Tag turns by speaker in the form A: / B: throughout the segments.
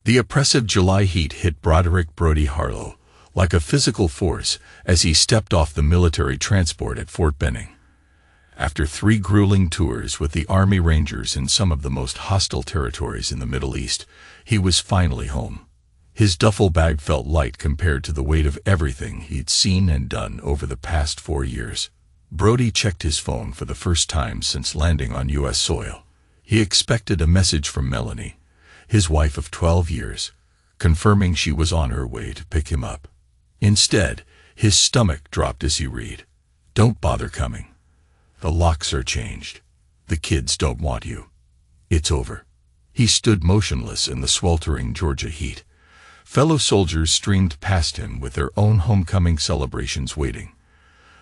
A: The oppressive July heat hit Broderick Brody Harlow like a physical force as he stepped off the military transport at Fort Benning. After 3 grueling tours with the Army Rangers in some of the most hostile territories in the Middle East, he was finally home. His duffel bag felt light compared to the weight of everything he'd seen and done over the past 4 years. Brody checked his phone for the first time since landing on U.S. soil. He expected a message from Melanie, his wife of 12 years, confirming she was on her way to pick him up. Instead, his stomach dropped as he read, "Don't bother coming. The locks are changed. The kids don't want you. It's over." He stood motionless in the sweltering Georgia heat. Fellow soldiers streamed past him with their own homecoming celebrations waiting.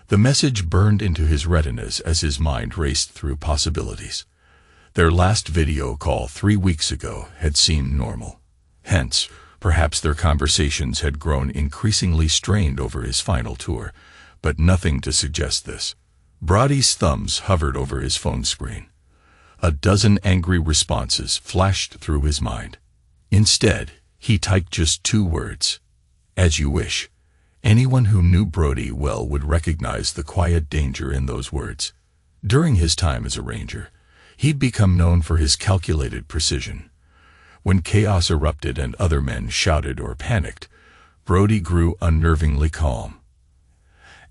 A: The message burned into his retinas as his mind raced through possibilities. Their last video call 3 weeks ago had seemed normal. Hence, perhaps their conversations had grown increasingly strained over his final tour, but nothing to suggest this. Brody's thumbs hovered over his phone screen. A dozen angry responses flashed through his mind. Instead, he typed just 2 words. "As you wish." Anyone who knew Brody well would recognize the quiet danger in those words. During his time as a ranger, he'd become known for his calculated precision. When chaos erupted and other men shouted or panicked, Brody grew unnervingly calm.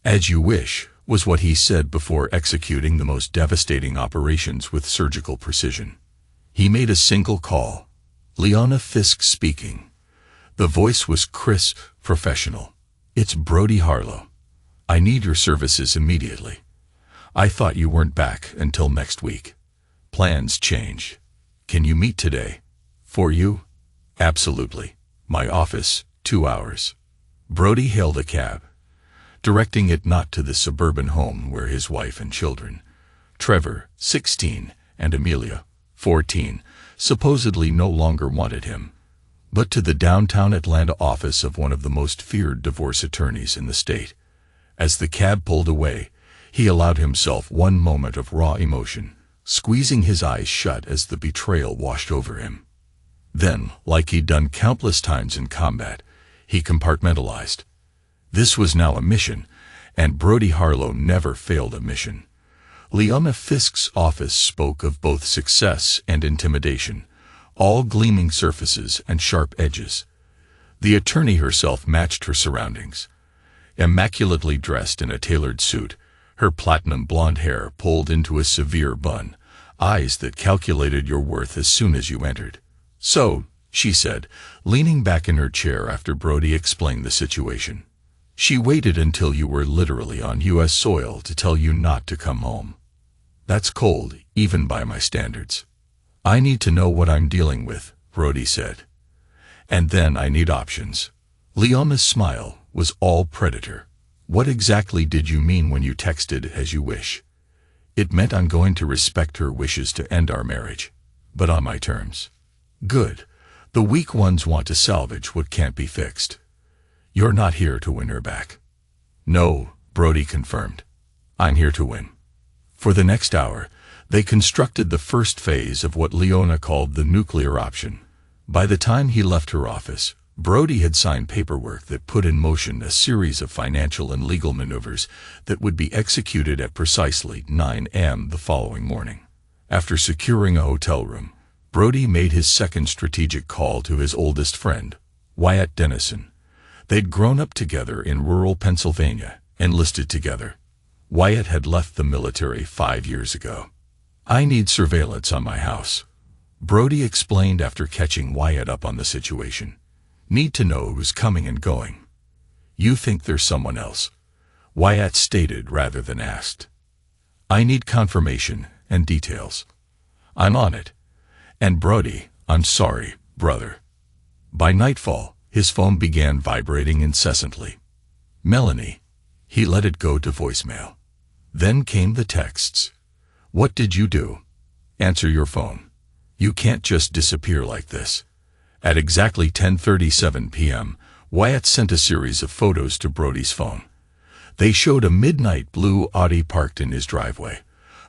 A: "As you wish" was what he said before executing the most devastating operations with surgical precision. He made a single call. "Leona Fisk speaking." The voice was crisp, professional. "It's Brody Harlow. I need your services immediately. I thought you weren't back until next week. Plans changed. Can you meet today? For you?" "Absolutely. My office, 2 hours." Brody hailed a cab, directing it not to the suburban home where his wife and children, Trevor, 16, and Amelia, 14, supposedly no longer wanted him, but to the downtown Atlanta office of one of the most feared divorce attorneys in the state. As the cab pulled away, he allowed himself one moment of raw emotion, squeezing his eyes shut as the betrayal washed over him. Then, like he'd done countless times in combat, he compartmentalized. This was now a mission, and Brody Harlow never failed a mission. Leona Fisk's office spoke of both success and intimidation, all gleaming surfaces and sharp edges. The attorney herself matched her surroundings. Immaculately dressed in a tailored suit, her platinum blonde hair pulled into a severe bun, eyes that calculated your worth as soon as you entered. "So," she said, leaning back in her chair after Brody explained the situation, "she waited until you were literally on U.S. soil to tell you not to come home. That's cold, even by my standards." "I need to know what I'm dealing with," Brody said. "And then I need options." Leona's smile was all predator. "What exactly did you mean when you texted 'as you wish'?" "It meant I'm going to respect her wishes to end our marriage, but on my terms." "Good. The weak ones want to salvage what can't be fixed. You're not here to win her back." "No," Brody confirmed. "I'm here to win." For the next hour, they constructed the first phase of what Leona called the nuclear option. By the time he left her office, Brody had signed paperwork that put in motion a series of financial and legal maneuvers that would be executed at precisely 9 a.m. the following morning. After securing a hotel room, Brody made his second strategic call to his oldest friend, Wyatt Dennison. They'd grown up together in rural Pennsylvania, enlisted together. Wyatt had left the military 5 years ago. "I need surveillance on my house," Brody explained after catching Wyatt up on the situation. "Need to know who's coming and going." "You think there's someone else?" Wyatt stated rather than asked. "I need confirmation and details." "I'm on it." "And Brody, I'm sorry, brother." By nightfall, his phone began vibrating incessantly. "Melanie." He let it go to voicemail. Then came the texts. "What did you do? Answer your phone. You can't just disappear like this." At exactly 10:37 p.m., Wyatt sent a series of photos to Brody's phone. They showed a midnight blue Audi parked in his driveway,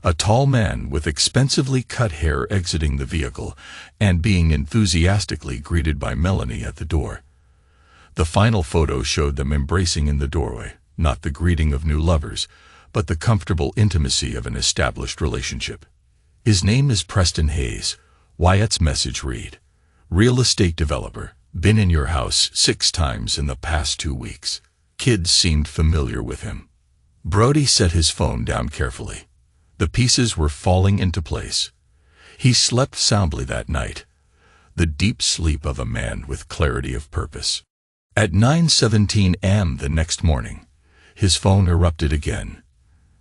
A: A tall man with expensively cut hair exiting the vehicle and being enthusiastically greeted by Melanie at the door. The final photo showed them embracing in the doorway, not the greeting of new lovers, but the comfortable intimacy of an established relationship. His name is Preston Hayes. Wyatt's message read, "Real estate developer, been in your house 6 times in the past 2 weeks." Kids seemed familiar with him. Brody set his phone down carefully. The pieces were falling into place. He slept soundly that night, the deep sleep of a man with clarity of purpose. At 9:17 a.m. the next morning, his phone erupted again.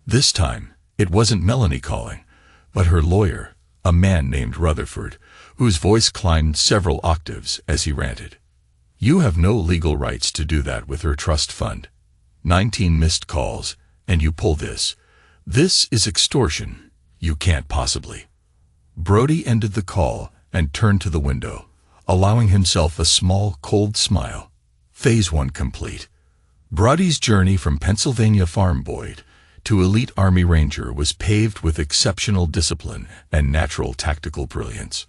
A: This time, it wasn't Melanie calling, but her lawyer, a man named Rutherford, whose voice climbed several octaves as he ranted. "You have no legal rights to do that with her trust fund. 19 missed calls, and you pull this. This is extortion. You can't possibly." Brody ended the call and turned to the window, allowing himself a small, cold smile. Phase 1 complete. Brody's journey from Pennsylvania farm boy to elite Army Ranger was paved with exceptional discipline and natural tactical brilliance.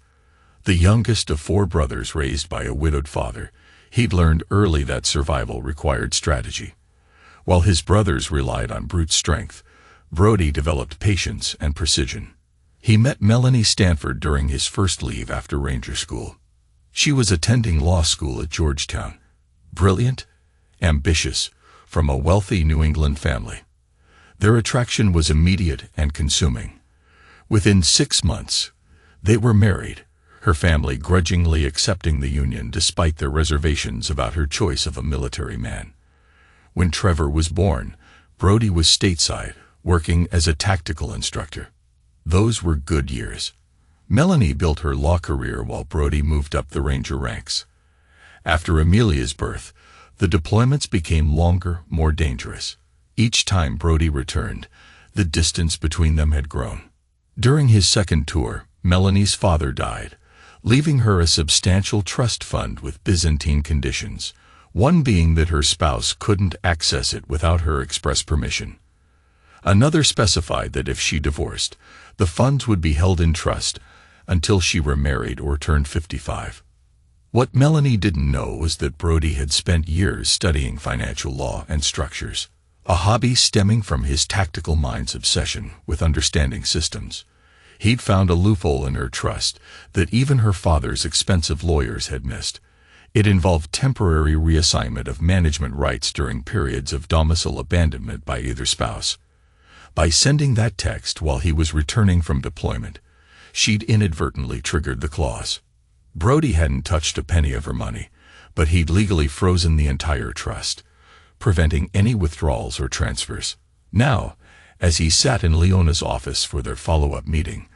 A: The youngest of 4 brothers raised by a widowed father, he'd learned early that survival required strategy. While his brothers relied on brute strength, Brody developed patience and precision. He met Melanie Stanford during his first leave after Ranger School. She was attending law school at Georgetown. Brilliant, ambitious, from a wealthy New England family. Their attraction was immediate and consuming. Within 6 months, they were married, her family grudgingly accepting the union despite their reservations about her choice of a military man. When Trevor was born, Brody was stateside, working as a tactical instructor. Those were good years. Melanie built her law career while Brody moved up the Ranger ranks. After Amelia's birth, the deployments became longer, more dangerous. Each time Brody returned, the distance between them had grown. During his second tour, Melanie's father died, leaving her a substantial trust fund with Byzantine conditions, one being that her spouse couldn't access it without her express permission. Another specified that if she divorced, the funds would be held in trust until she remarried or turned 55. What Melanie didn't know was that Brody had spent years studying financial law and structures, a hobby stemming from his tactical mind's obsession with understanding systems. He'd found a loophole in her trust that even her father's expensive lawyers had missed. It involved temporary reassignment of management rights during periods of domicile abandonment by either spouse. By sending that text while he was returning from deployment, she'd inadvertently triggered the clause. Brody hadn't touched a penny of her money, but he'd legally frozen the entire trust, preventing any withdrawals or transfers. Now, as he sat in Leona's office for their follow-up meeting,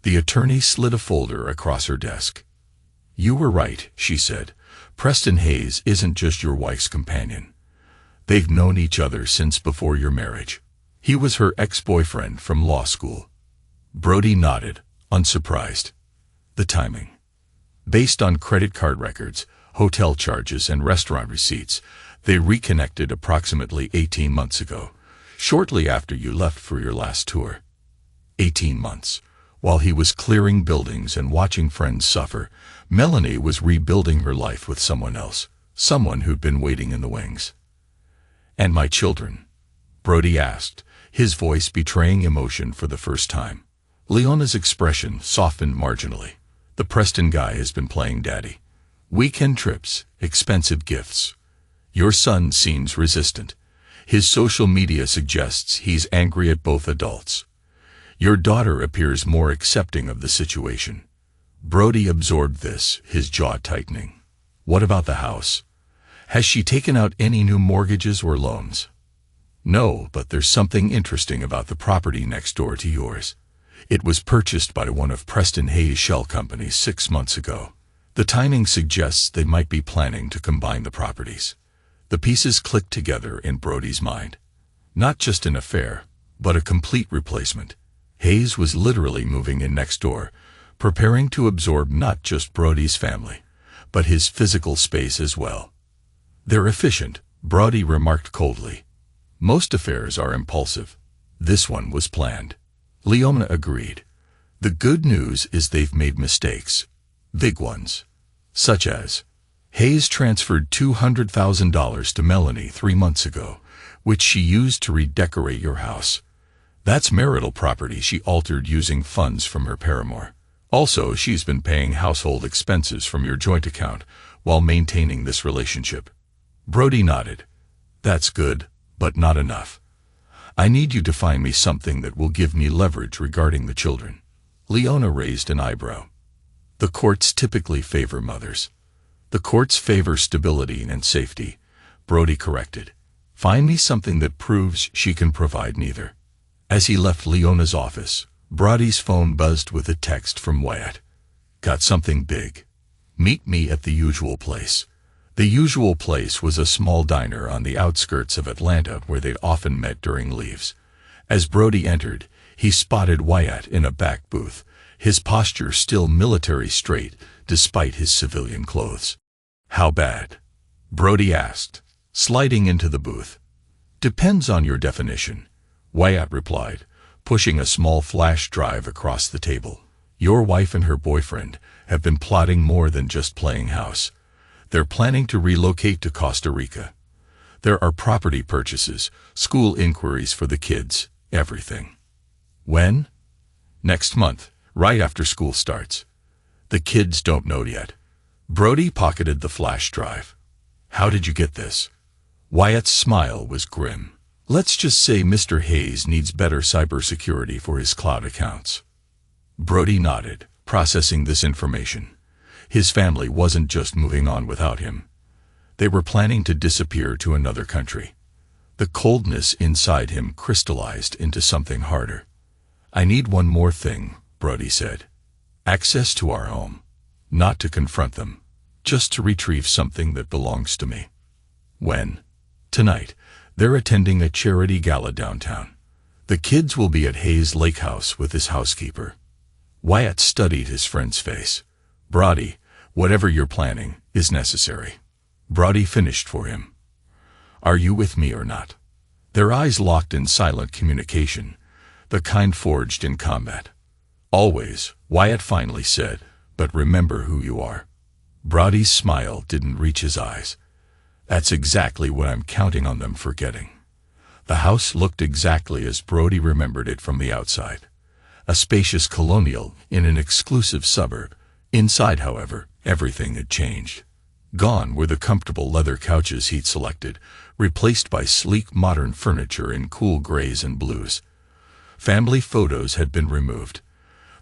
A: the attorney slid a folder across her desk. "You were right," she said. "Preston Hayes isn't just your wife's companion. They've known each other since before your marriage. He was her ex-boyfriend from law school." Brody nodded, unsurprised. The timing. Based on credit card records, hotel charges, and restaurant receipts, they reconnected approximately 18 months ago, shortly after you left for your last tour. 18 months. While he was clearing buildings and watching friends suffer, Melanie was rebuilding her life with someone else, someone who'd been waiting in the wings. "And my children?" Brody asked, his voice betraying emotion for the first time. Leona's expression softened marginally. "The Preston guy has been playing daddy. Weekend trips, expensive gifts. Your son seems resistant. His social media suggests he's angry at both adults. Your daughter appears more accepting of the situation." Brody absorbed this, his jaw tightening. "What about the house? Has she taken out any new mortgages or loans?" "No, but there's something interesting about the property next door to yours. It was purchased by one of Preston Hayes' shell companies 6 months ago. The timing suggests they might be planning to combine the properties." The pieces clicked together in Brody's mind. Not just an affair, but a complete replacement. Hayes was literally moving in next door, preparing to absorb not just Brody's family, but his physical space as well. "They're efficient," Brody remarked coldly. "Most affairs are impulsive. This one was planned." Leona agreed. The good news is they've made mistakes. Big ones. Such as, Hayes transferred $200,000 to Melanie 3 months ago, which she used to redecorate your house. That's marital property she altered using funds from her paramour. Also, she's been paying household expenses from your joint account while maintaining this relationship. Brody nodded. That's good, but not enough. I need you to find me something that will give me leverage regarding the children. Leona raised an eyebrow. The courts typically favor mothers. The courts favor stability and safety, Brody corrected. Find me something that proves she can provide neither. As he left Leona's office, Brody's phone buzzed with a text from Wyatt. Got something big. Meet me at the usual place. The usual place was a small diner on the outskirts of Atlanta where they'd often met during leaves. As Brody entered, he spotted Wyatt in a back booth, his posture still military straight despite his civilian clothes. How bad? Brody asked, sliding into the booth. Depends on your definition, Wyatt replied, pushing a small flash drive across the table. Your wife and her boyfriend have been plotting more than just playing house. They're planning to relocate to Costa Rica. There are property purchases, school inquiries for the kids, everything. When? Next month, right after school starts. The kids don't know yet. Brody pocketed the flash drive. How did you get this? Wyatt's smile was grim. Let's just say Mr. Hayes needs better cybersecurity for his cloud accounts. Brody nodded, processing this information. His family wasn't just moving on without him. They were planning to disappear to another country. The coldness inside him crystallized into something harder. I need one more thing, Brody said. Access to our home. Not to confront them. Just to retrieve something that belongs to me. When? Tonight. They're attending a charity gala downtown. The kids will be at Hayes Lake House with his housekeeper. Wyatt studied his friend's face. Brody, whatever you're planning is necessary. Brody finished for him. Are you with me or not? Their eyes locked in silent communication, the kind forged in combat. Always, Wyatt finally said, but remember who you are. Brody's smile didn't reach his eyes. That's exactly what I'm counting on them forgetting. The house looked exactly as Brody remembered it from the outside. A spacious colonial in an exclusive suburb. Inside, however, everything had changed. Gone were the comfortable leather couches he'd selected, replaced by sleek modern furniture in cool grays and blues. Family photos had been removed.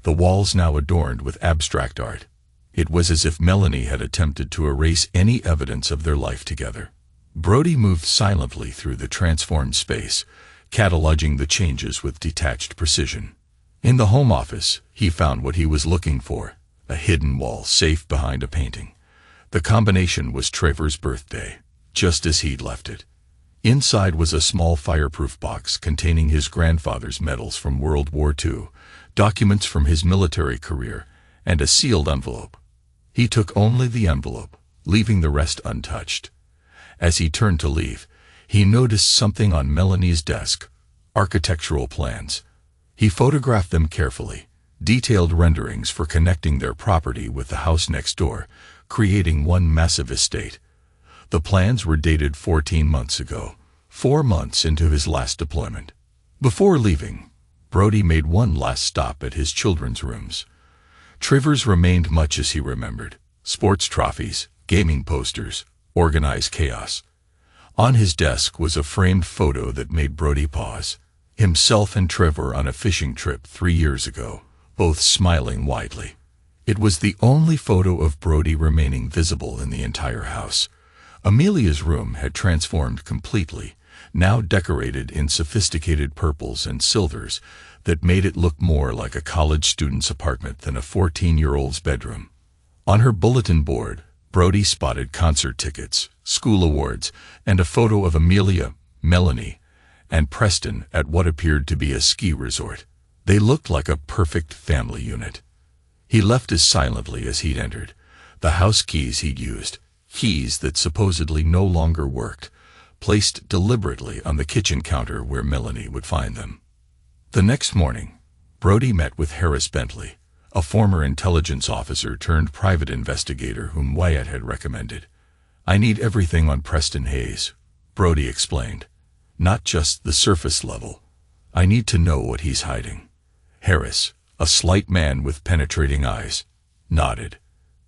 A: The walls now adorned with abstract art. It was as if Melanie had attempted to erase any evidence of their life together. Brody moved silently through the transformed space, cataloging the changes with detached precision. In the home office, he found what he was looking for, a hidden wall safe behind a painting. The combination was Trevor's birthday, just as he'd left it. Inside was a small fireproof box containing his grandfather's medals from World War II, documents from his military career, and a sealed envelope. He took only the envelope, leaving the rest untouched. As he turned to leave, he noticed something on Melanie's desk, architectural plans. He photographed them carefully, detailed renderings for connecting their property with the house next door, creating one massive estate. The plans were dated 14 months ago, 4 months into his last deployment. Before leaving, Brody made one last stop at his children's rooms. Trevor's remained much as he remembered. Sports trophies, gaming posters, organized chaos. On his desk was a framed photo that made Brody pause. Himself and Trevor on a fishing trip 3 years ago, both smiling widely. It was the only photo of Brody remaining visible in the entire house. Amelia's room had transformed completely, now decorated in sophisticated purples and silvers that made it look more like a college student's apartment than a 14-year-old's bedroom. On her bulletin board, Brody spotted concert tickets, school awards, and a photo of Amelia, Melanie, and Preston at what appeared to be a ski resort. They looked like a perfect family unit. He left as silently as he'd entered, the house keys he'd used, keys that supposedly no longer worked, placed deliberately on the kitchen counter where Melanie would find them. The next morning, Brody met with Harris Bentley, a former intelligence officer turned private investigator whom Wyatt had recommended. "I need everything on Preston Hayes," Brody explained. "Not just the surface level. I need to know what he's hiding." Harris, a slight man with penetrating eyes, nodded.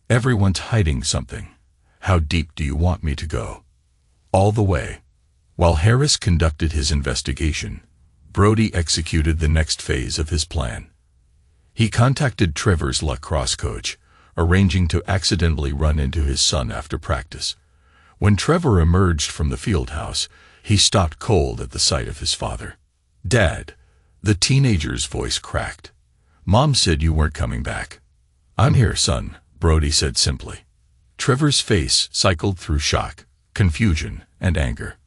A: "Everyone's hiding something. How deep do you want me to go?" "All the way." While Harris conducted his investigation, Brody executed the next phase of his plan. He contacted Trevor's lacrosse coach, arranging to accidentally run into his son after practice. When Trevor emerged from the field house, he stopped cold at the sight of his father. "Dad," the teenager's voice cracked. "Mom said you weren't coming back." "I'm here, son," Brody said simply. Trevor's face cycled through shock, confusion, and anger.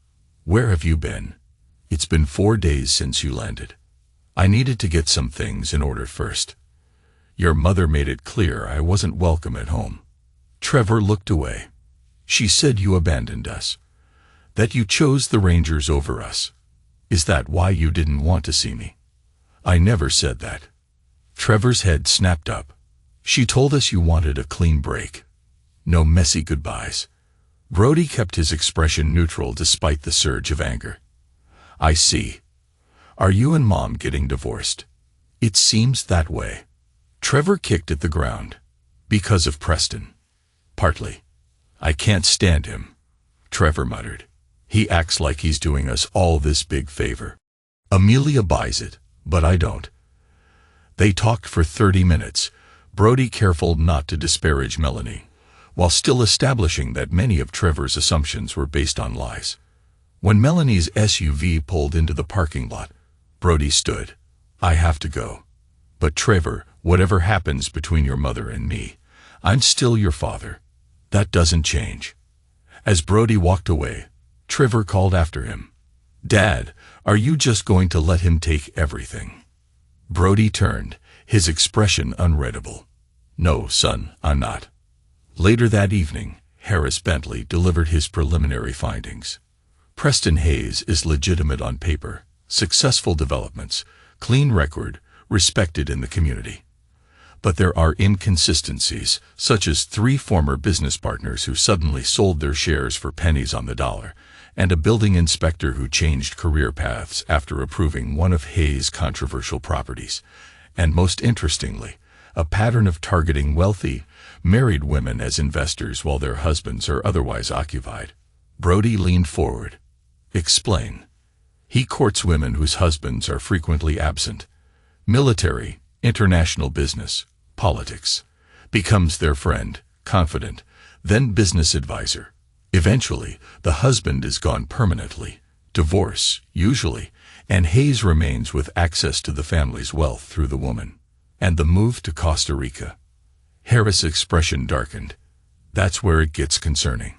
A: "Where have you been? It's been 4 days since you landed. I needed to get some things in order first. Your mother made it clear I wasn't welcome at home." Trevor looked away. "She said you abandoned us. That you chose the Rangers over us. Is that why you didn't want to see me?" "I never said that." Trevor's head snapped up. "She told us you wanted a clean break. No messy goodbyes." Brody kept his expression neutral despite the surge of anger. "I see. Are you and Mom getting divorced?" "It seems that way." Trevor kicked at the ground. "Because of Preston?" "Partly. I can't stand him," Trevor muttered. "He acts like he's doing us all this big favor. Amelia buys it, but I don't." They talked for 30 minutes, Brody careful not to disparage Melanie, while still establishing that many of Trevor's assumptions were based on lies. When Melanie's SUV pulled into the parking lot, Brody stood. "I have to go. But Trevor, whatever happens between your mother and me, I'm still your father. That doesn't change." As Brody walked away, Trevor called after him. "Dad, are you just going to let him take everything?" Brody turned, his expression unreadable. "No, son, I'm not." Later that evening, Harris Bentley delivered his preliminary findings. Preston Hayes is legitimate on paper, successful developments, clean record, respected in the community. But there are inconsistencies, such as 3 former business partners who suddenly sold their shares for pennies on the dollar, and a building inspector who changed career paths after approving one of Hayes' controversial properties. And most interestingly, a pattern of targeting wealthy, married women as investors while their husbands are otherwise occupied. Brody leaned forward. "Explain." "He courts women whose husbands are frequently absent. Military, international business, politics. Becomes their friend, confidant, then business advisor. Eventually, the husband is gone permanently. Divorce, usually, and Hayes remains with access to the family's wealth through the woman. And the move to Costa Rica." Harris' expression darkened. "That's where it gets concerning.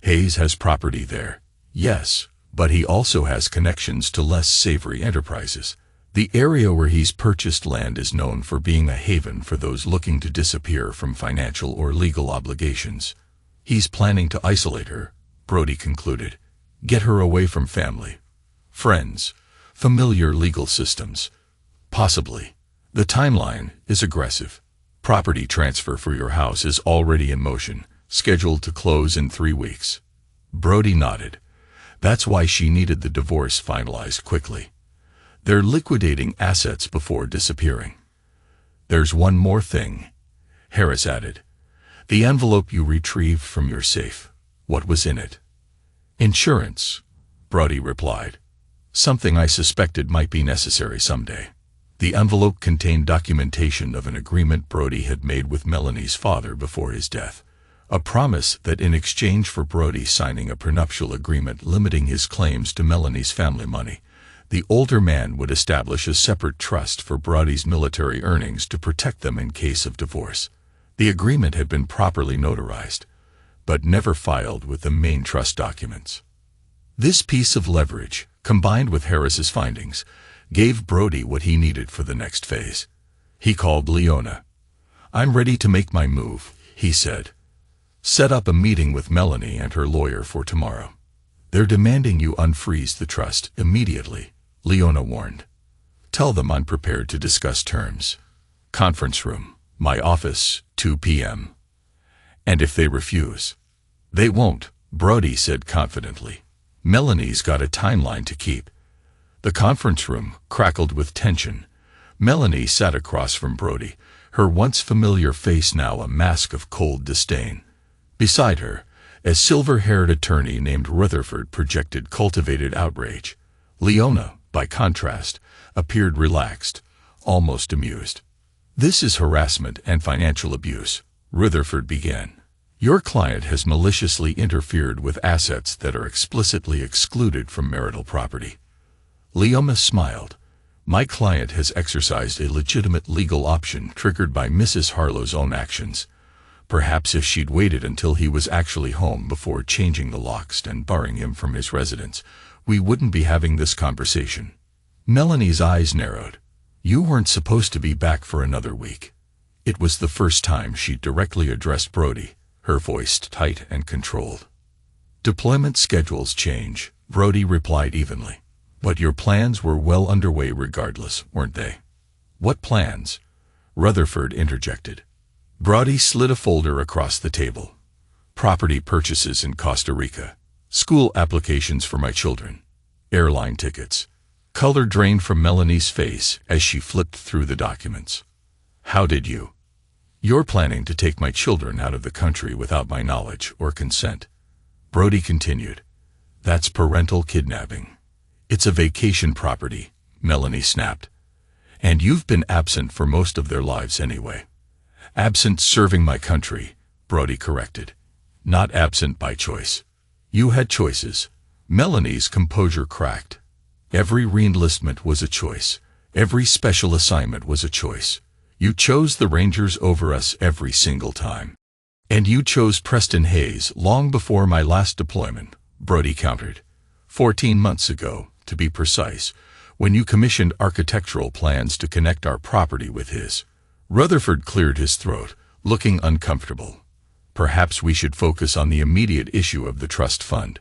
A: Hayes has property there, yes, but he also has connections to less savory enterprises. The area where he's purchased land is known for being a haven for those looking to disappear from financial or legal obligations. He's planning to isolate her," Brody concluded. "Get her away from family, friends, familiar legal systems. Possibly. The timeline is aggressive. Property transfer for your house is already in motion, scheduled to close in 3 weeks." Brody nodded. "That's why she needed the divorce finalized quickly. They're liquidating assets before disappearing." "There's one more thing," Harris added. "The envelope you retrieved from your safe. What was in it?" "Insurance," Brody replied. "Something I suspected might be necessary someday." The envelope contained documentation of an agreement Brody had made with Melanie's father before his death. A promise that in exchange for Brody signing a prenuptial agreement limiting his claims to Melanie's family money, the older man would establish a separate trust for Brody's military earnings to protect them in case of divorce. The agreement had been properly notarized, but never filed with the main trust documents. This piece of leverage, combined with Harris's findings, gave Brody what he needed for the next phase. He called Leona. "I'm ready to make my move," he said. "Set up a meeting with Melanie and her lawyer for tomorrow. They're demanding you unfreeze the trust immediately," Leona warned. Tell them I'm prepared to discuss terms. Conference room, my office, 2 p.m. And if they refuse? They won't, Brody said confidently. Melanie's got a timeline to keep. The conference room crackled with tension. Melanie sat across from Brody, her once familiar face now a mask of cold disdain. Beside her, a silver-haired attorney named Rutherford projected cultivated outrage. Leona, by contrast, appeared relaxed, almost amused. "This is harassment and financial abuse," Rutherford began. "Your client has maliciously interfered with assets that are explicitly excluded from marital property." Leona smiled. "My client has exercised a legitimate legal option triggered by Mrs. Harlow's own actions. Perhaps if she'd waited until he was actually home before changing the locks and barring him from his residence, we wouldn't be having this conversation." Melanie's eyes narrowed. "You weren't supposed to be back for another week." It was the first time she directly addressed Brody, her voice tight and controlled. "Deployment schedules change," Brody replied evenly. "But your plans were well underway regardless, weren't they?" "What plans?" Rutherford interjected. Brody slid a folder across the table. "Property purchases in Costa Rica. School applications for my children. Airline tickets." Color drained from Melanie's face as she flipped through the documents. "How did you?" "You're planning to take my children out of the country without my knowledge or consent," Brody continued. "That's parental kidnapping." "It's a vacation property," Melanie snapped. "And you've been absent for most of their lives anyway." "Absent serving my country," Brody corrected. "Not absent by choice." "You had choices." Melanie's composure cracked. "Every reenlistment was a choice. Every special assignment was a choice. You chose the Rangers over us every single time. And you chose Preston Hayes long before my last deployment," Brody countered. 14 months ago, to be precise, when you commissioned architectural plans to connect our property with his." Rutherford cleared his throat, looking uncomfortable. "Perhaps we should focus on the immediate issue of the trust fund."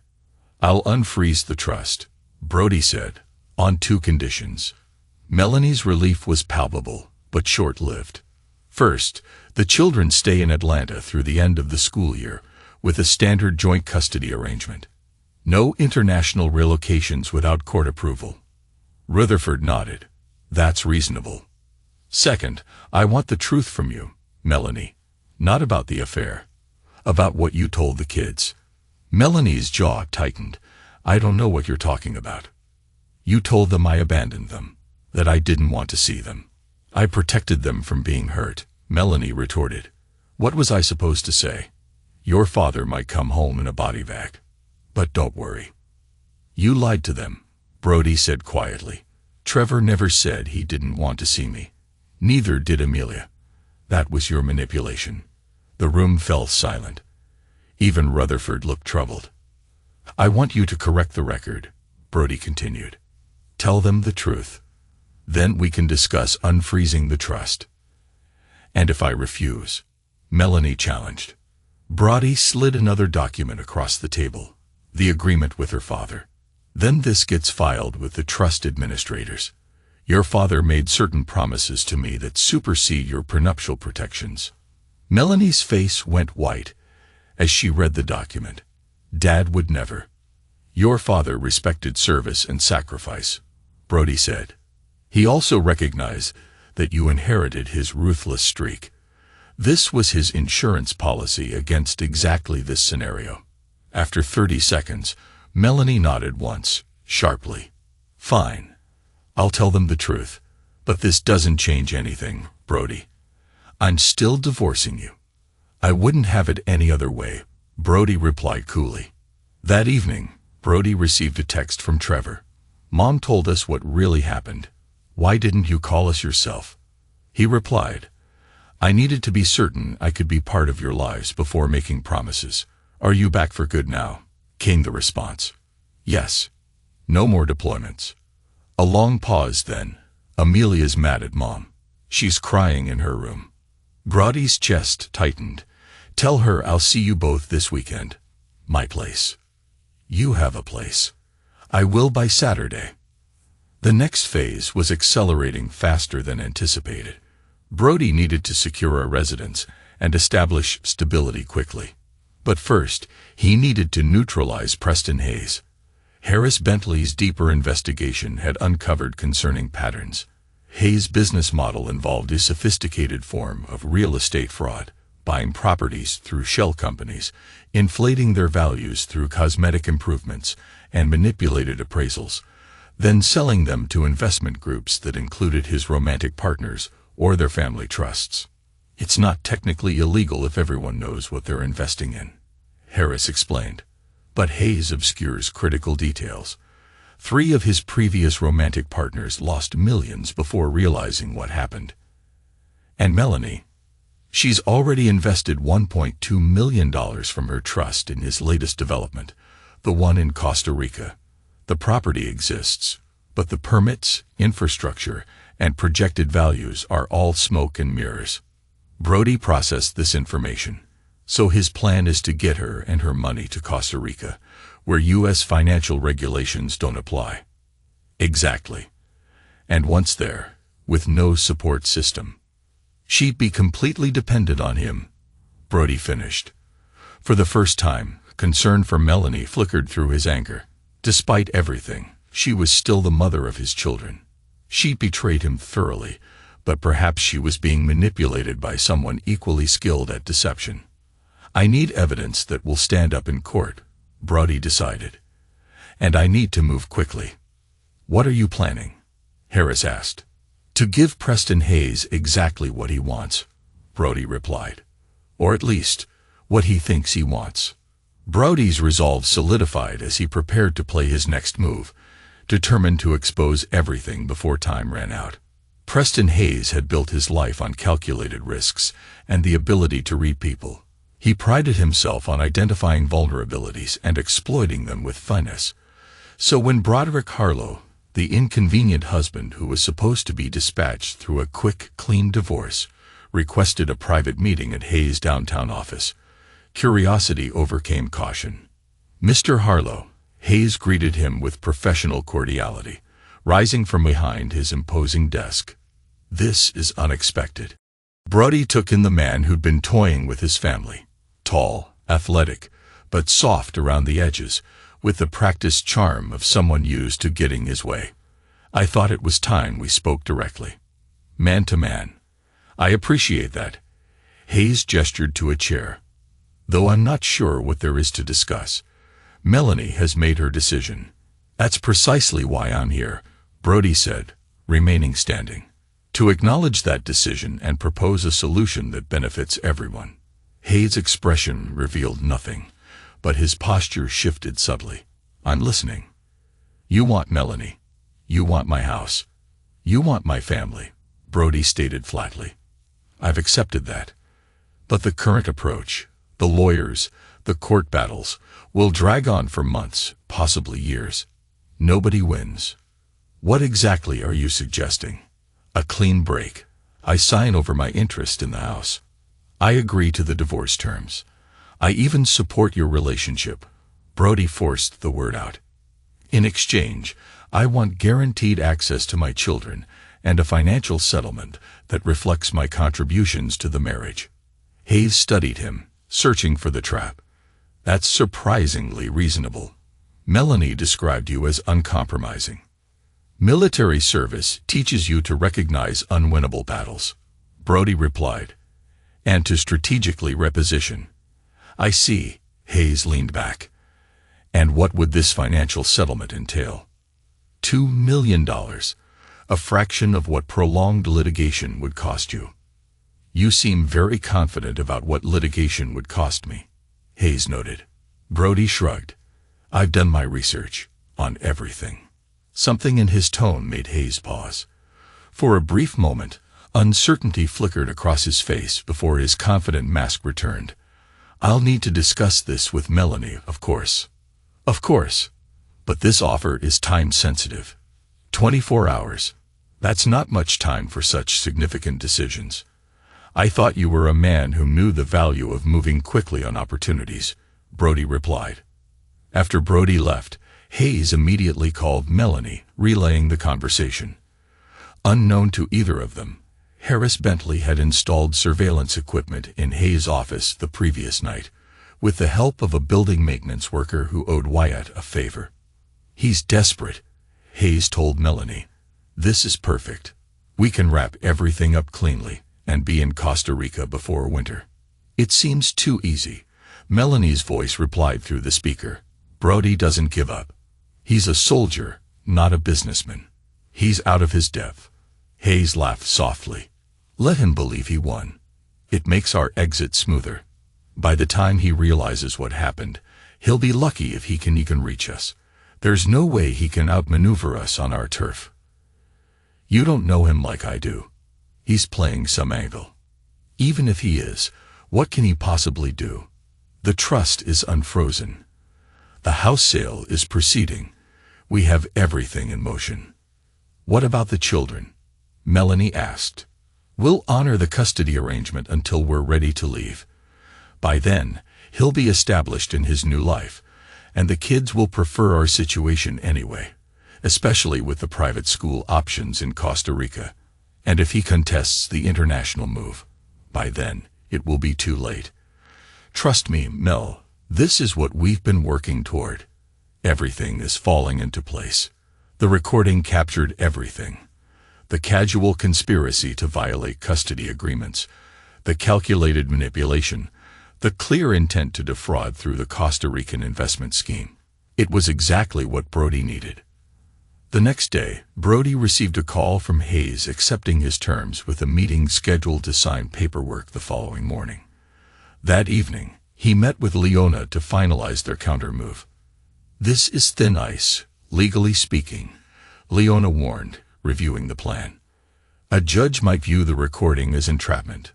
A: "I'll unfreeze the trust," Brody said, "on 2 conditions." Melanie's relief was palpable, but short-lived. "First, the children stay in Atlanta through the end of the school year, with a standard joint custody arrangement. No international relocations without court approval." Rutherford nodded. "That's reasonable." "Second, I want the truth from you, Melanie. Not about the affair. About what you told the kids." Melanie's jaw tightened. "I don't know what you're talking about." "You told them I abandoned them, that I didn't want to see them. I protected them from being hurt," Melanie retorted. "What was I supposed to say? Your father might come home in a body bag. But don't worry." "You lied to them," Brody said quietly. "Trevor never said he didn't want to see me. Neither did Amelia. That was your manipulation." The room fell silent. Even Rutherford looked troubled. "I want you to correct the record," Brody continued. "Tell them the truth. Then we can discuss unfreezing the trust." "And if I refuse?" Melanie challenged. Brody slid another document across the table, the agreement with her father. "Then this gets filed with the trust administrators. Your father made certain promises to me that supersede your prenuptial protections." Melanie's face went white as she read the document. "Dad would never." "Your father respected service and sacrifice," Brody said. "He also recognized that you inherited his ruthless streak. This was his insurance policy against exactly this scenario." After 30 seconds, Melanie nodded once, sharply. "Fine. I'll tell them the truth. But this doesn't change anything, Brody. I'm still divorcing you." "I wouldn't have it any other way," Brody replied coolly. That evening, Brody received a text from Trevor. "Mom told us what really happened. Why didn't you call us yourself?" He replied, "I needed to be certain I could be part of your lives before making promises." "Are you back for good now?" came the response. "Yes. No more deployments." A long pause then. "Amelia's mad at Mom. She's crying in her room." Brody's chest tightened. "Tell her I'll see you both this weekend. My place." "You have a place." "I will by Saturday." The next phase was accelerating faster than anticipated. Brody needed to secure a residence and establish stability quickly. But first, he needed to neutralize Preston Hayes. Harris Bentley's deeper investigation had uncovered concerning patterns. Hayes' business model involved a sophisticated form of real estate fraud, buying properties through shell companies, inflating their values through cosmetic improvements and manipulated appraisals, then selling them to investment groups that included his romantic partners or their family trusts. It's not technically illegal if everyone knows what they're investing in, Harris explained. But Hayes obscures critical details. 3 of his previous romantic partners lost millions before realizing what happened. And Melanie? She's already invested $1.2 million from her trust in his latest development, the one in Costa Rica. The property exists, but the permits, infrastructure, and projected values are all smoke and mirrors. Brody processed this information, so his plan is to get her and her money to Costa Rica, where U.S. financial regulations don't apply. Exactly. And once there, with no support system, she'd be completely dependent on him, Brody finished. For the first time, concern for Melanie flickered through his anger. Despite everything, she was still the mother of his children. She'd betrayed him thoroughly, but perhaps she was being manipulated by someone equally skilled at deception. I need evidence that will stand up in court, Brody decided. And I need to move quickly. What are you planning? Harris asked. To give Preston Hayes exactly what he wants, Brody replied. Or at least, what he thinks he wants. Brody's resolve solidified as he prepared to play his next move, determined to expose everything before time ran out. Preston Hayes had built his life on calculated risks and the ability to read people. He prided himself on identifying vulnerabilities and exploiting them with finesse. So when Broderick Harlow, the inconvenient husband who was supposed to be dispatched through a quick, clean divorce, requested a private meeting at Hayes' downtown office, curiosity overcame caution. Mr. Harlow, Hayes greeted him with professional cordiality, rising from behind his imposing desk. This is unexpected. Brody took in the man who'd been toying with his family. Tall, athletic, but soft around the edges, with the practiced charm of someone used to getting his way. I thought it was time we spoke directly. Man to man. I appreciate that. Hayes gestured to a chair. Though I'm not sure what there is to discuss. Melanie has made her decision. That's precisely why I'm here, Brody said, remaining standing. To acknowledge that decision and propose a solution that benefits everyone. Hayes' expression revealed nothing, but his posture shifted subtly. I'm listening. You want Melanie. You want my house. You want my family, Brody stated flatly. I've accepted that. But the current approach, the lawyers, the court battles, will drag on for months, possibly years. Nobody wins. What exactly are you suggesting? A clean break. I sign over my interest in the house. I agree to the divorce terms. I even support your relationship. Brody forced the word out. In exchange, I want guaranteed access to my children and a financial settlement that reflects my contributions to the marriage. Hayes studied him, searching for the trap. That's surprisingly reasonable. Melanie described you as uncompromising. Military service teaches you to recognize unwinnable battles, Brody replied, and to strategically reposition. I see, Hayes leaned back. And what would this financial settlement entail? $2 million, a fraction of what prolonged litigation would cost you. You seem very confident about what litigation would cost me, Hayes noted. Brody shrugged. I've done my research on everything. Something in his tone made Hayes pause. For a brief moment, uncertainty flickered across his face before his confident mask returned. I'll need to discuss this with Melanie, of course. Of course. But this offer is time-sensitive. 24 hours. That's not much time for such significant decisions. I thought you were a man who knew the value of moving quickly on opportunities, Brody replied. After Brody left, Hayes immediately called Melanie, relaying the conversation. Unknown to either of them, Harris Bentley had installed surveillance equipment in Hayes' office the previous night, with the help of a building maintenance worker who owed Wyatt a favor. "He's desperate," Hayes told Melanie. "This is perfect. We can wrap everything up cleanly and be in Costa Rica before winter." "It seems too easy," Melanie's voice replied through the speaker. "Brody doesn't give up. He's a soldier, not a businessman. He's out of his depth." Hayes laughed softly. "Let him believe he won. It makes our exit smoother. By the time he realizes what happened, he'll be lucky if he can even reach us. There's no way he can outmaneuver us on our turf." "You don't know him like I do. He's playing some angle. Even if he is, what can he possibly do? The trust is unfrozen. The house sale is proceeding. We have everything in motion." "What about the children?" Melanie asked. "We'll honor the custody arrangement until we're ready to leave. By then, he'll be established in his new life, and the kids will prefer our situation anyway, especially with the private school options in Costa Rica. And if he contests the international move, by then, it will be too late. Trust me, Mel, this is what we've been working toward. Everything is falling into place." The recording captured everything. The casual conspiracy to violate custody agreements, the calculated manipulation, the clear intent to defraud through the Costa Rican investment scheme. It was exactly what Brody needed. The next day, Brody received a call from Hayes accepting his terms with a meeting scheduled to sign paperwork the following morning. That evening, he met with Leona to finalize their countermove. "This is thin ice, legally speaking," Leona warned, reviewing the plan. "A judge might view the recording as entrapment."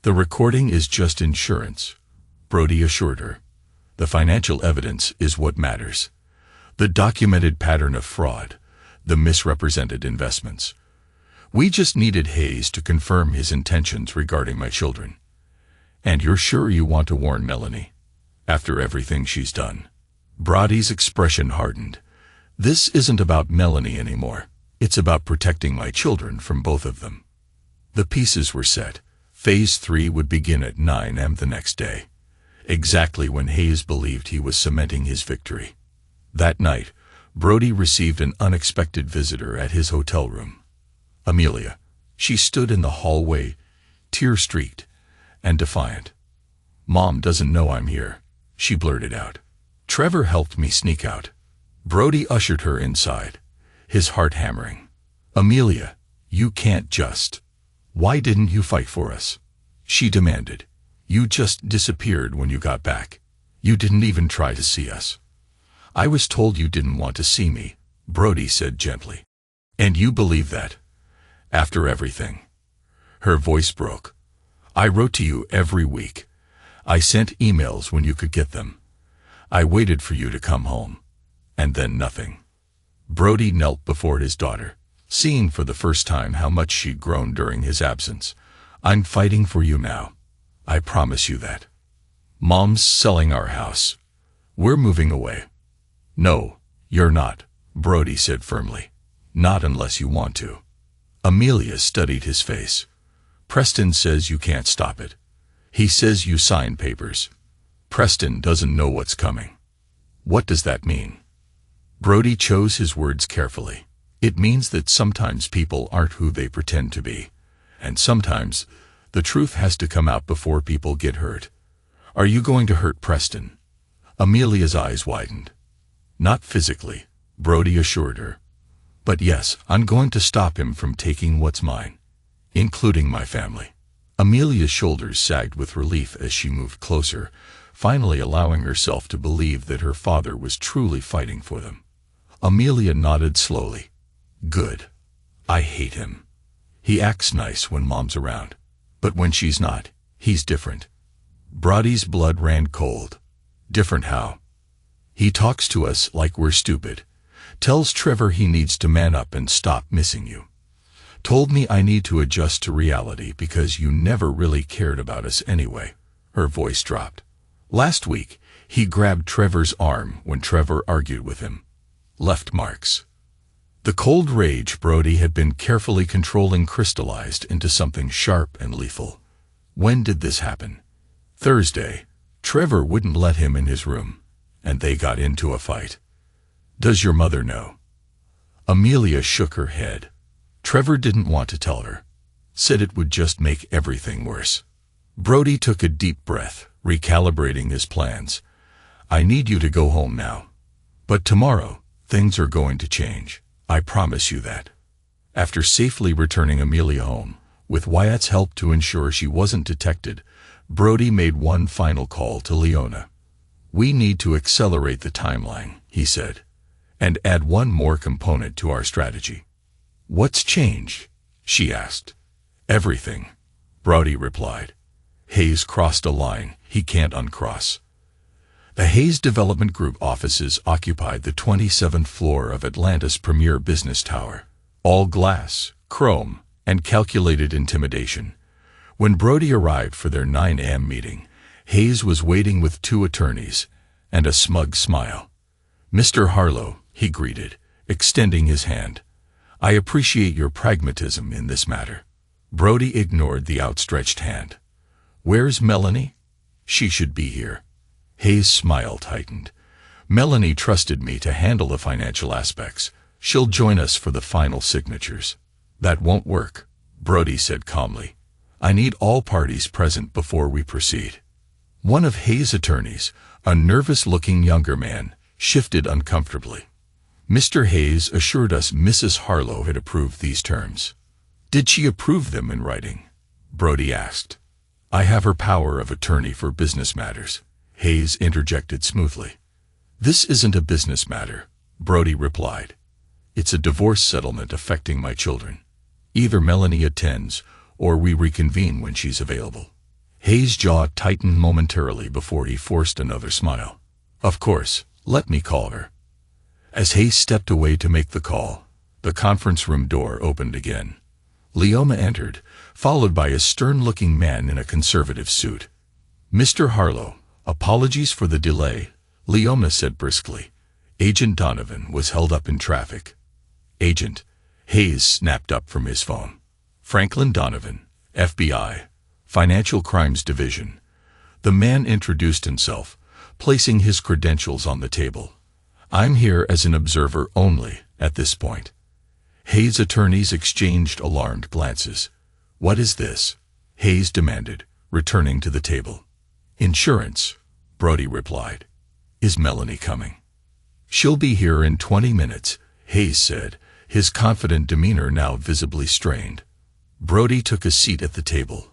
A: "The recording is just insurance," Brody assured her. "The financial evidence is what matters. The documented pattern of fraud, the misrepresented investments. We just needed Hayes to confirm his intentions regarding my children." "And you're sure you want to warn Melanie? After everything she's done?" Brody's expression hardened. "This isn't about Melanie anymore. It's about protecting my children from both of them." The pieces were set. Phase 3 would begin at 9 a.m. the next day, exactly when Hayes believed he was cementing his victory. That night, Brody received an unexpected visitor at his hotel room. Amelia. She stood in the hallway, tear-streaked and defiant. "Mom doesn't know I'm here," she blurted out. "Trevor helped me sneak out." Brody ushered her inside, his heart hammering. "Amelia, you can't just. Why didn't you fight for us?" she demanded. "You just disappeared when you got back. You didn't even try to see us." "I was told you didn't want to see me," Brody said gently. "And you believe that? After everything?" Her voice broke. "I wrote to you every week. I sent emails when you could get them. I waited for you to come home. And then nothing." Brody knelt before his daughter, seeing for the first time how much she'd grown during his absence. "I'm fighting for you now. I promise you that. Mom's selling our house. We're moving away." "No, you're not," Brody said firmly. "Not unless you want to." Amelia studied his face. "Preston says you can't stop it. He says you signed papers. Preston doesn't know what's coming." "What does that mean?" Brody chose his words carefully. "It means that sometimes people aren't who they pretend to be, and sometimes the truth has to come out before people get hurt." "Are you going to hurt Preston?" Amelia's eyes widened. "Not physically," Brody assured her. "But yes, I'm going to stop him from taking what's mine, including my family." Amelia's shoulders sagged with relief as she moved closer, finally allowing herself to believe that her father was truly fighting for them. Amelia nodded slowly. "Good. I hate him. He acts nice when Mom's around, but when she's not, he's different." Brody's blood ran cold. "Different how?" "He talks to us like we're stupid. Tells Trevor he needs to man up and stop missing you. Told me I need to adjust to reality because you never really cared about us anyway." Her voice dropped. "Last week, He grabbed Trevor's arm when Trevor argued with him. Left marks. The cold rage Brody had been carefully controlling crystallized into something sharp and lethal. When did this happen? Thursday. Trevor wouldn't let him in his room, and they got into a fight. Does your mother know? Amelia shook her head. Trevor didn't want to tell her. Said it would just make everything worse. Brody took a deep breath, recalibrating his plans. I need you to go home now. But tomorrow, things are going to change. I promise you that. After safely returning Amelia home, with Wyatt's help to ensure she wasn't detected, Brody made one final call to Leona. We need to accelerate the timeline, he said, and add one more component to our strategy. What's changed? She asked. Everything, Brody replied. Hayes crossed a line he can't uncross. The Hayes Development Group offices occupied the 27th floor of Atlanta's premier business tower. All glass, chrome, and calculated intimidation. When Brody arrived for their 9 a.m. meeting, Hayes was waiting with 2 attorneys and a smug smile. Mr. Harlow, he greeted, extending his hand. I appreciate your pragmatism in this matter. Brody ignored the outstretched hand. Where's Melanie? She should be here. Hayes' smile tightened. Melanie trusted me to handle the financial aspects. She'll join us for the final signatures. That won't work, Brody said calmly. I need all parties present before we proceed. One of Hayes' attorneys, a nervous-looking younger man, shifted uncomfortably. Mr. Hayes assured us Mrs. Harlow had approved these terms. Did she approve them in writing? Brody asked. I have her power of attorney for business matters, Hayes interjected smoothly. This isn't a business matter, Brody replied. It's a divorce settlement affecting my children. Either Melanie attends, or we reconvene when she's available. Hayes' jaw tightened momentarily before he forced another smile. Of course, let me call her. As Hayes stepped away to make the call, the conference room door opened again. Leona entered, followed by a stern-looking man in a conservative suit. Mr. Harlow, apologies for the delay, Leona said briskly. Agent Donovan was held up in traffic. Agent, Hayes snapped up from his phone. Franklin Donovan, FBI, Financial Crimes Division. The man introduced himself, placing his credentials on the table. I'm here as an observer only at this point. Hayes' attorneys exchanged alarmed glances. What is this? Hayes demanded, returning to the table. Insurance, Brody replied. Is Melanie coming? She'll be here in 20 minutes, Hayes said, his confident demeanor now visibly strained. Brody took a seat at the table,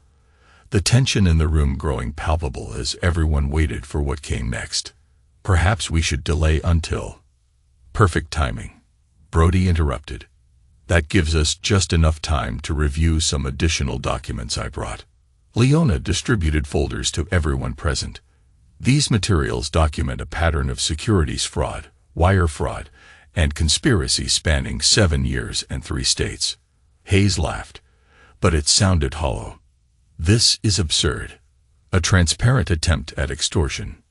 A: the tension in the room growing palpable as everyone waited for what came next. Perhaps we should delay until... Perfect timing, Brody interrupted. That gives us just enough time to review some additional documents I brought. Leona distributed folders to everyone present. These materials document a pattern of securities fraud, wire fraud, and conspiracy spanning 7 years and 3 states. Hayes laughed, but it sounded hollow. This is absurd. A transparent attempt at extortion.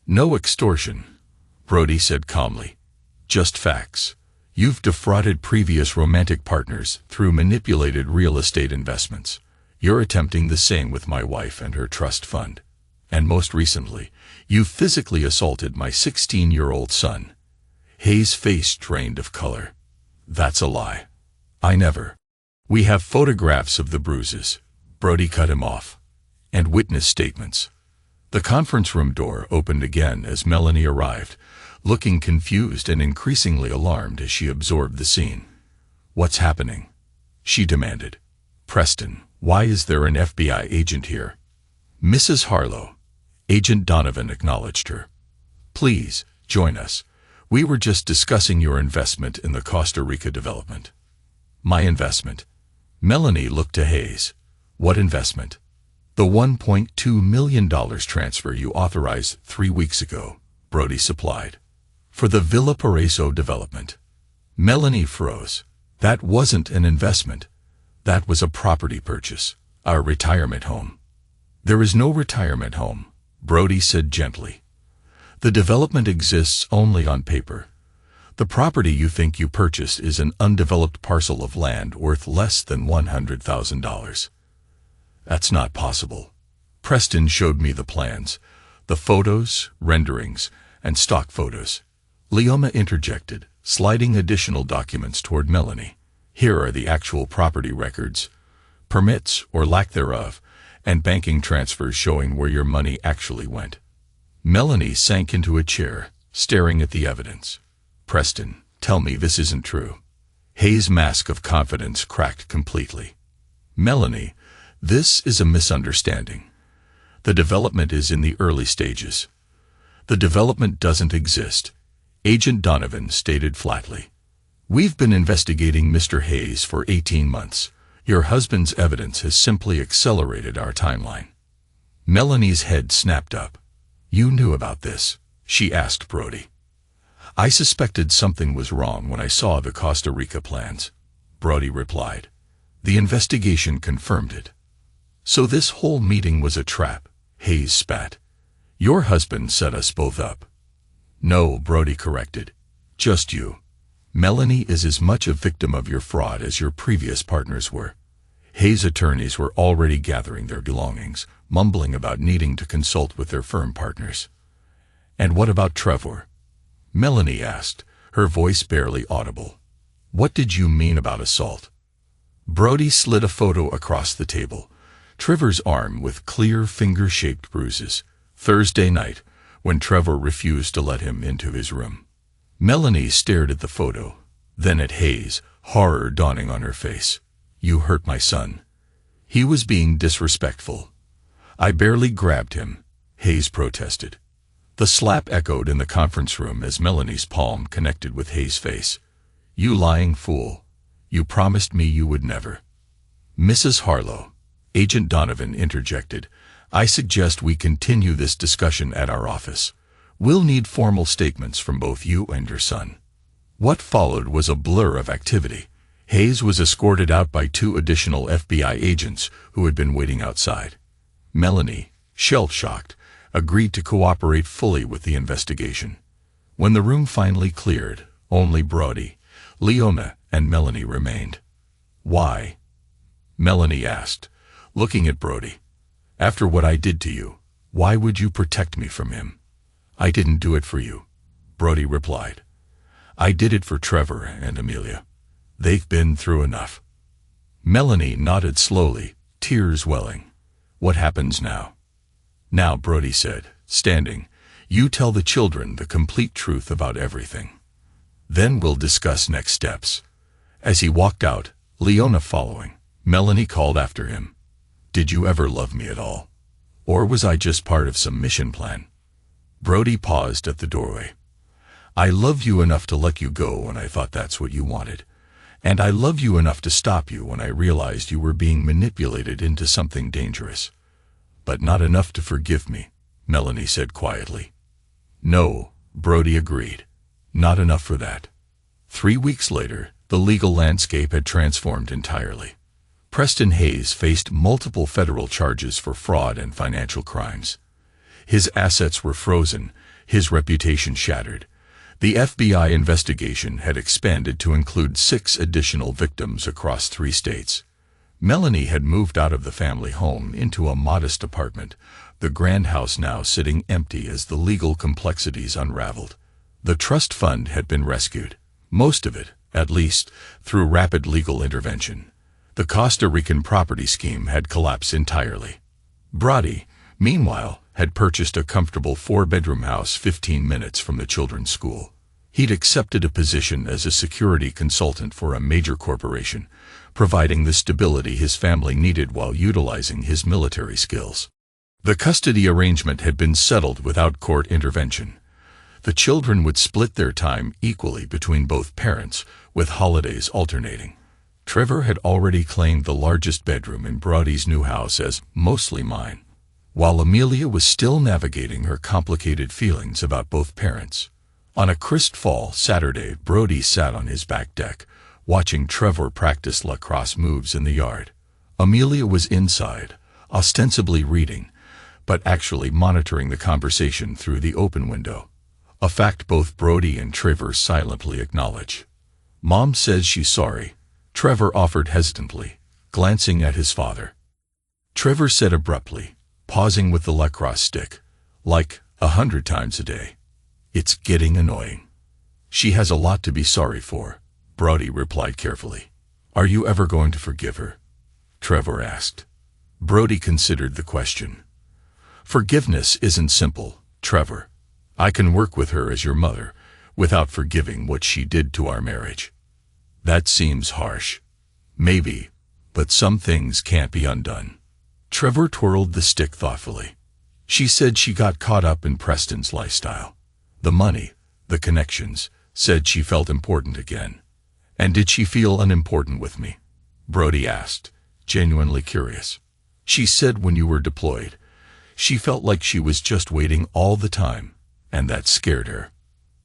A: No extortion, Brody said calmly. Just facts. You've defrauded previous romantic partners through manipulated real estate investments. You're attempting the same with my wife and her trust fund. And most recently, you physically assaulted my 16-year-old son. Hayes' face drained of color. That's a lie. I never. We have photographs of the bruises. Brody cut him off. And witness statements. The conference room door opened again as Melanie arrived, looking confused and increasingly alarmed as she absorbed the scene. What's happening? She demanded. Preston, why is there an FBI agent here? Mrs. Harlow. Agent Donovan acknowledged her. Please, join us. We were just discussing your investment in the Costa Rica development. My investment. Melanie looked to Hayes. What investment? The $1.2 million transfer you authorized 3 weeks ago, Brody supplied. For the Villa Paraiso development. Melanie froze. That wasn't an investment. That was a property purchase, our retirement home. There is no retirement home, Brody said gently. The development exists only on paper. The property you think you purchased is an undeveloped parcel of land worth less than $100,000. That's not possible. Preston showed me the plans, the photos, renderings, and stock photos. Leoma interjected, sliding additional documents toward Melanie. Here are the actual property records, permits or lack thereof, and banking transfers showing where your money actually went. Melanie sank into a chair, staring at the evidence. Preston, tell me this isn't true. Hayes' mask of confidence cracked completely. Melanie, this is a misunderstanding. The development is in the early stages. The development doesn't exist, Agent Donovan stated flatly. We've been investigating Mr. Hayes for 18 months. Your husband's evidence has simply accelerated our timeline. Melanie's head snapped up. You knew about this, she asked Brody. I suspected something was wrong when I saw the Costa Rica plans, Brody replied. The investigation confirmed it. So this whole meeting was a trap, Hayes spat. Your husband set us both up. No, Brody corrected. Just you. Melanie is as much a victim of your fraud as your previous partners were. Hayes' attorneys were already gathering their belongings, mumbling about needing to consult with their firm partners. And what about Trevor? Melanie asked, her voice barely audible. What did you mean about assault? Brody slid a photo across the table. Trevor's arm with clear finger-shaped bruises. Thursday night, when Trevor refused to let him into his room. Melanie stared at the photo, then at Hayes, horror dawning on her face. You hurt my son. He was being disrespectful. I barely grabbed him, Hayes protested. The slap echoed in the conference room as Melanie's palm connected with Hayes' face. You lying fool. You promised me you would never. Mrs. Harlow, Agent Donovan interjected, I suggest we continue this discussion at our office. We'll need formal statements from both you and your son. What followed was a blur of activity. Hayes was escorted out by 2 additional FBI agents who had been waiting outside. Melanie, shell-shocked, agreed to cooperate fully with the investigation. When the room finally cleared, only Brody, Leoma, and Melanie remained. Why? Melanie asked, looking at Brody. After what I did to you, why would you protect me from him? I didn't do it for you, Brody replied. I did it for Trevor and Amelia. They've been through enough. Melanie nodded slowly, tears welling. What happens now? Now, Brody said, standing, you tell the children the complete truth about everything. Then we'll discuss next steps. As he walked out, Leona following, Melanie called after him. Did you ever love me at all? Or was I just part of some mission plan? Brody paused at the doorway. I love you enough to let you go when I thought that's what you wanted. And I love you enough to stop you when I realized you were being manipulated into something dangerous. But not enough to forgive me, Melanie said quietly. No, Brody agreed. Not enough for that. 3 weeks later, the legal landscape had transformed entirely. Preston Hayes faced multiple federal charges for fraud and financial crimes. His assets were frozen, his reputation shattered. The FBI investigation had expanded to include 6 additional victims across 3 states. Melanie had moved out of the family home into a modest apartment, the grand house now sitting empty as the legal complexities unraveled. The trust fund had been rescued, most of it, at least, through rapid legal intervention. The Costa Rican property scheme had collapsed entirely. Brody, meanwhile, had purchased a comfortable 4-bedroom house 15 minutes from the children's school. He'd accepted a position as a security consultant for a major corporation, providing the stability his family needed while utilizing his military skills. The custody arrangement had been settled without court intervention. The children would split their time equally between both parents, with holidays alternating. Trevor had already claimed the largest bedroom in Brody's new house as mostly mine, while Amelia was still navigating her complicated feelings about both parents. On a crisp fall Saturday, Brody sat on his back deck, watching Trevor practice lacrosse moves in the yard. Amelia was inside, ostensibly reading, but actually monitoring the conversation through the open window. a fact both Brody and Trevor silently acknowledge. Mom says she's sorry, Trevor offered hesitantly, glancing at his father. Trevor said abruptly, pausing with the lacrosse stick, like 100 times a day. It's getting annoying. She has a lot to be sorry for, Brody replied carefully. Are you ever going to forgive her? Trevor asked. Brody considered the question. Forgiveness isn't simple, Trevor. I can work with her as your mother, without forgiving what she did to our marriage. That seems harsh. Maybe, but some things can't be undone. Trevor twirled the stick thoughtfully. She said she got caught up in Preston's lifestyle. The money, the connections, said she felt important again. And did she feel unimportant with me? Brody asked, genuinely curious. She said when you were deployed, she felt like she was just waiting all the time, and that scared her.